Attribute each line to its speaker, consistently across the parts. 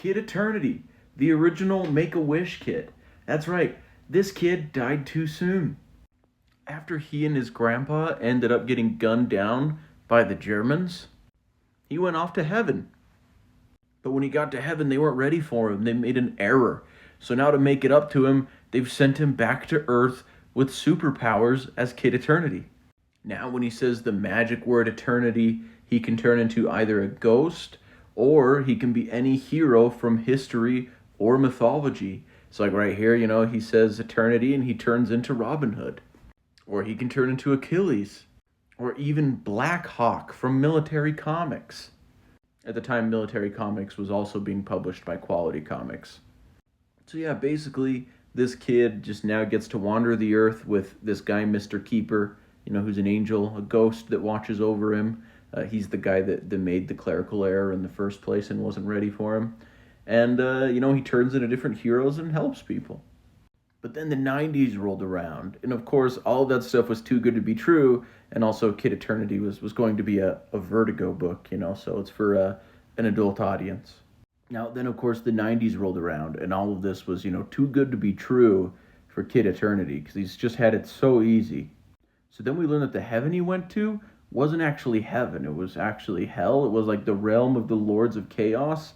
Speaker 1: Kid Eternity, the original Make-A-Wish kid. That's right, this kid died too soon. After he and his grandpa ended up getting gunned down by the Germans, he went off to heaven. But when he got to heaven, they weren't ready for him. They made an error. So now to make it up to him, they've sent him back to Earth with superpowers as Kid Eternity. Now when he says the magic word eternity, he can turn into either a ghost or he can be any hero from history or mythology. It's like right here, he says eternity and he turns into Robin Hood. Or he can turn into Achilles. Or even Black Hawk from Military Comics. At the time, Military Comics was also being published by Quality Comics. So yeah, basically, this kid just now gets to wander the earth with this guy, Mr. Keeper, who's an angel, a ghost that watches over him. He's the guy that made the clerical error in the first place and wasn't ready for him. And, he turns into different heroes and helps people. But then the 90s rolled around, and of course, all of that stuff was too good to be true, and also Kid Eternity was going to be a Vertigo book, so it's for an adult audience. Now, then, of course, the 90s rolled around, and all of this was, too good to be true for Kid Eternity, because he's just had it so easy. So then we learned that the heaven he went to wasn't actually heaven, it was actually hell. It was like the realm of the Lords of Chaos,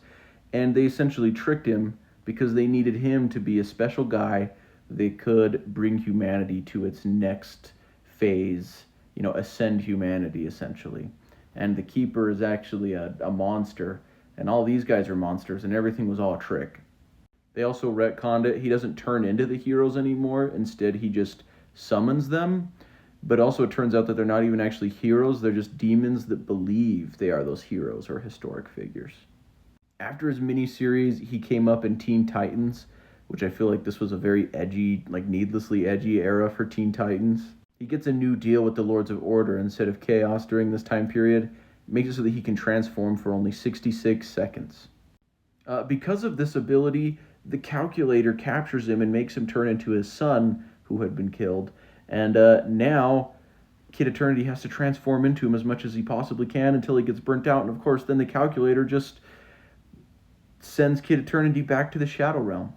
Speaker 1: and they essentially tricked him because they needed him to be a special guy. They could bring humanity to its next phase, ascend humanity, essentially. And the Keeper is actually a monster, and all these guys are monsters, and everything was all a trick. They also retconned it. He doesn't turn into the heroes anymore. Instead, he just summons them. But also it turns out that they're not even actually heroes. They're just demons that believe they are those heroes or historic figures. After his miniseries, he came up in Teen Titans, which I feel like this was a very edgy, needlessly edgy era for Teen Titans. He gets a new deal with the Lords of Order instead of Chaos during this time period. It makes it so that he can transform for only 66 seconds. Because of this ability, the Calculator captures him and makes him turn into his son, who had been killed. And now, Kid Eternity has to transform into him as much as he possibly can until he gets burnt out. And of course, then the Calculator just sends Kid Eternity back to the Shadow Realm.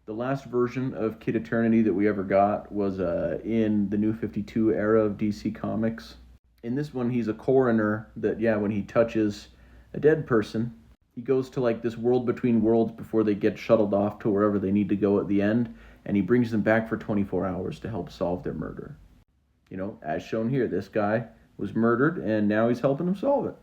Speaker 1: The last version of Kid Eternity that we ever got was in the New 52 era of DC Comics. In this one, he's a coroner that, when he touches a dead person, he goes to this world between worlds before they get shuttled off to wherever they need to go at the end, and he brings them back for 24 hours to help solve their murder. As shown here, this guy was murdered, and now he's helping them solve it.